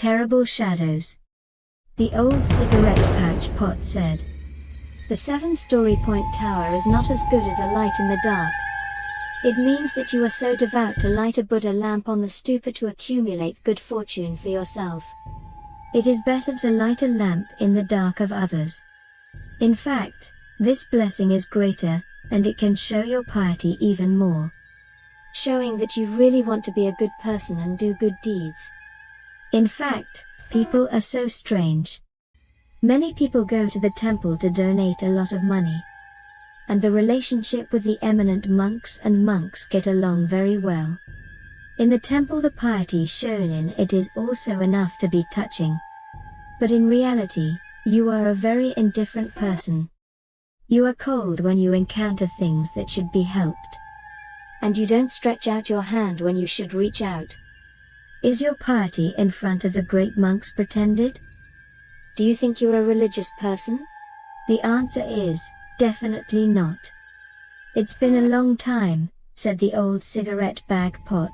Terrible shadows. The old cigarette pouch pot said. The 7-story point tower is not as good as a light in the dark. It means that you are so devout to light a Buddha lamp on the stupa to accumulate good fortune for yourself. It is better to light a lamp in the dark of others. In fact, this blessing is greater, and it can show your piety even more, showing that you really want to be a good person and do good deeds. In fact, people are so strange. Many people go to the temple to donate a lot of money, and the relationship with the eminent monks and monks get along very well. In the temple the piety shown in it is also enough to be touching. But in reality, you are a very indifferent person. You are cold when you encounter things that should be helped, and you don't stretch out your hand when you should reach out. Is your piety in front of the great monks pretended? Do you think you're a religious person? The answer is, definitely not. It's been a long time, said the old cigarette bag pot.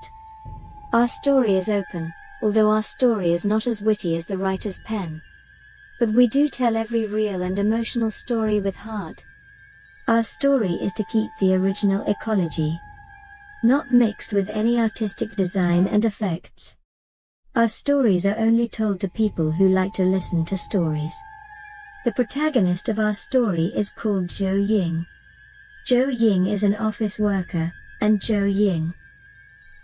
Our story is open, although our story is not as witty as the writer's pen. But we do tell every real and emotional story with heart. Our story is to keep the original ecology, not mixed with any artistic design and effects. Our stories are only told to people who like to listen to stories. The protagonist of our story is called Zhou Ying. Zhou Ying is an office worker, and Zhou Ying,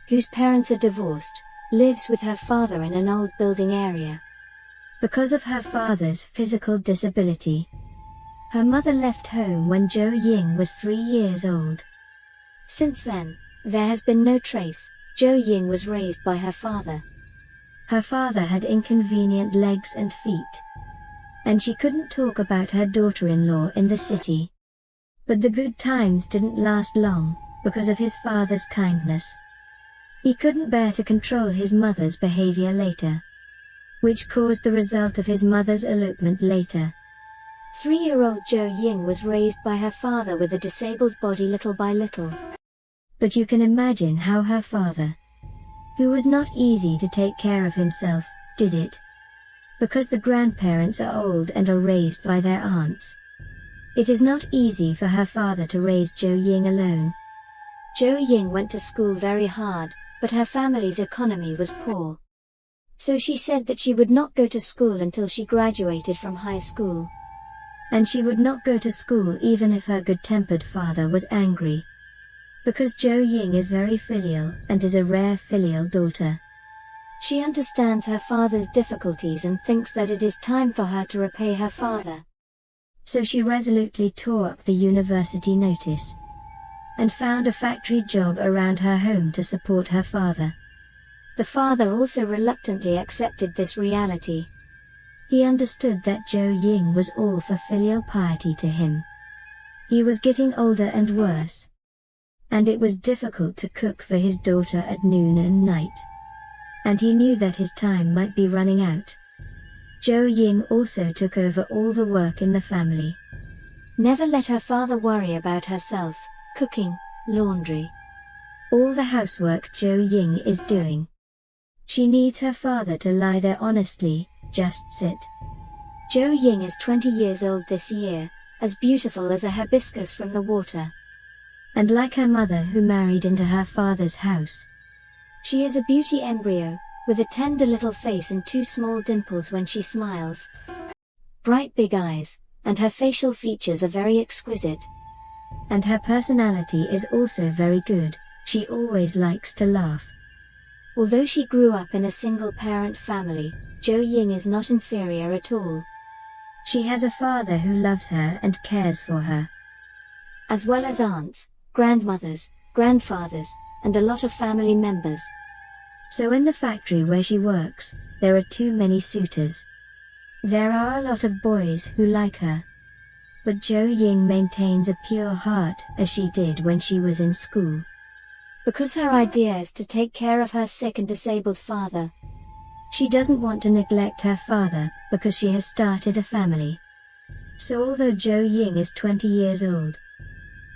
whose parents are divorced, lives with her father in an old building area. Because of her father's physical disability, her mother left home when Zhou Ying was 3 years old. Since then, there has been no trace. Zhou Ying was raised by her father. Her father had inconvenient legs and feet, and she couldn't talk about her daughter-in-law in the city. But the good times didn't last long, because of his father's kindness. He couldn't bear to control his mother's behavior later, which caused the result of his mother's elopement later. 3-year-old Zhou Ying was raised by her father with a disabled body little by little. But you can imagine how her father, who was not easy to take care of himself, did it. Because the grandparents are old and are raised by their aunts, it is not easy for her father to raise Zhou Ying alone. Zhou Ying went to school very hard, but her family's economy was poor. So she said that she would not go to school until she graduated from high school. And she would not go to school even if her good-tempered father was angry. Because Zhou Ying is very filial and is a rare filial daughter. She understands her father's difficulties and thinks that it is time for her to repay her father. So she resolutely tore up the university notice, and found a factory job around her home to support her father. The father also reluctantly accepted this reality. He understood that Zhou Ying was all for filial piety to him. He was getting older and worse, and it was difficult to cook for his daughter at noon and night. And he knew that his time might be running out. Zhou Ying also took over all the work in the family. Never let her father worry about herself, cooking, laundry, all the housework Zhou Ying is doing. She needs her father to lie there honestly, just sit. Zhou Ying is 20 years old this year, as beautiful as a hibiscus from the water. And like her mother who married into her father's house, she is a beauty embryo, with a tender little face and 2 small dimples when she smiles. Bright big eyes, and her facial features are very exquisite. And her personality is also very good, she always likes to laugh. Although she grew up in a single-parent family, Zhou Ying is not inferior at all. She has a father who loves her and cares for her, as well as aunts, grandmothers, grandfathers, and a lot of family members. So in the factory where she works, there are too many suitors. There are a lot of boys who like her. But Zhou Ying maintains a pure heart as she did when she was in school. Because her idea is to take care of her sick and disabled father. She doesn't want to neglect her father because she has started a family. So although Zhou Ying is 20 years old,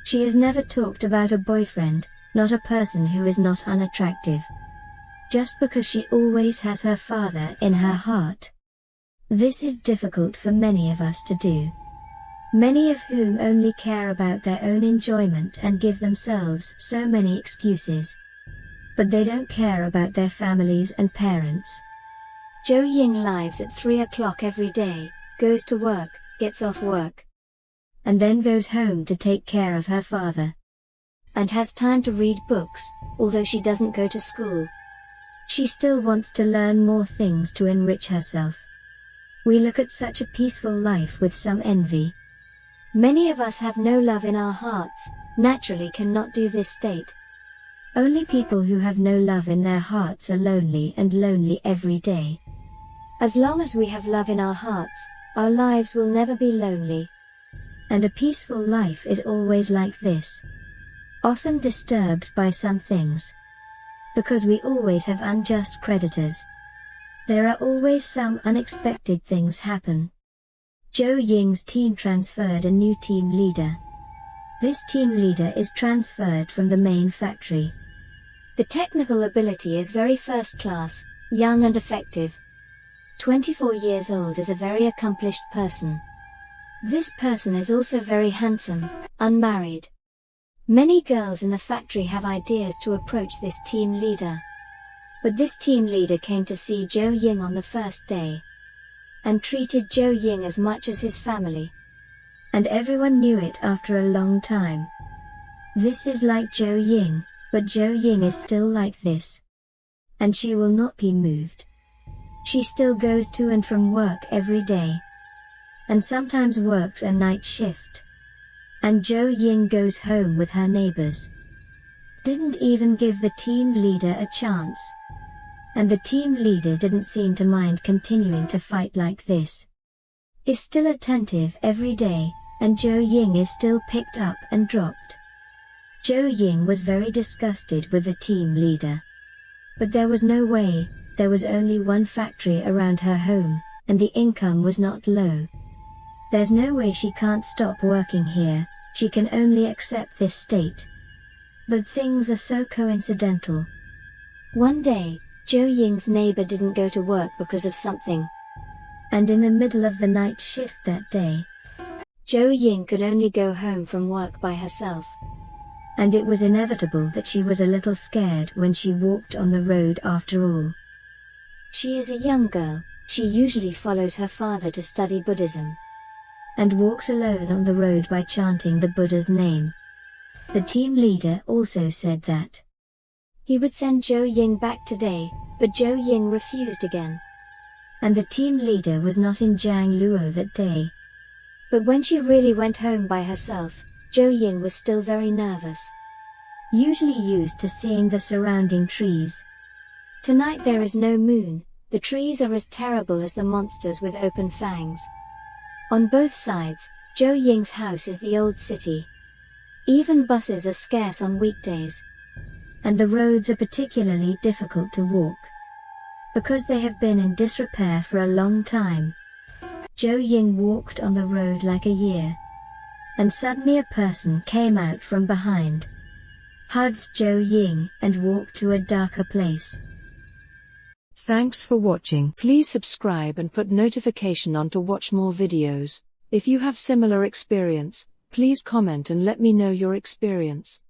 she has never talked about a boyfriend, not a person who is not unattractive. just because she always has her father in her heart. This is difficult for many of us to do. Many of whom only care about their own enjoyment and give themselves so many excuses. But they don't care about their families and parents. Jo Ying lives at 3 o'clock every day, goes to work, gets off work, and then goes home to take care of her father. And has time to read books, although she doesn't go to school. She still wants to learn more things to enrich herself. We look at such a peaceful life with some envy. Many of us have no love in our hearts, naturally cannot do this state. Only people who have no love in their hearts are lonely and lonely every day. As long as we have love in our hearts, our lives will never be lonely. And a peaceful life is always like this. Often disturbed by some things. Because we always have unjust creditors. There are always some unexpected things happen. Jo Ying's team transferred a new team leader. This team leader is transferred from the main factory. The technical ability is very first class, young and effective. 24 years old is a very accomplished person. This person is also very handsome, unmarried. Many girls in the factory have ideas to approach this team leader. But this team leader came to see Jo Ying on the first day. And treated Jo Ying as much as his family. And everyone knew it after a long time. This is like Jo Ying, but Jo Ying is still like this. And she will not be moved. She still goes to and from work every day. And sometimes works a night shift. And Jo Ying goes home with her neighbors. Didn't even give the team leader a chance. And the team leader didn't seem to mind continuing to fight like this. Is still attentive every day, and Jo Ying is still picked up and dropped. Jo Ying was very disgusted with the team leader. But there was no way, there was only one factory around her home, and the income was not low. There's no way she can't stop working here, she can only accept this state. But things are so coincidental. One day, Jo Ying's neighbor didn't go to work because of something. And in the middle of the night shift that day, Jo Ying could only go home from work by herself. And it was inevitable that she was a little scared when she walked on the road after all. She is a young girl, she usually follows her father to study Buddhism. And walks alone on the road by chanting the Buddha's name. The team leader also said that he would send Jo Ying back today, but Jo Ying refused again. And the team leader was not in Jiangluo that day. But when she really went home by herself, Jo Ying was still very nervous. Usually used to seeing the surrounding trees. Tonight there is no moon, the trees are as terrible as the monsters with open fangs. On both sides, Jo Ying's house is the old city. Even buses are scarce on weekdays. And the roads are particularly difficult to walk. Because they have been in disrepair for a long time. Jo Ying walked on the road like a year. And suddenly a person came out from behind. Hugged Jo Ying and walked to a darker place. Thanks for watching. Please subscribe and put notification on to watch more videos. If you have similar experience, please comment and let me know your experience.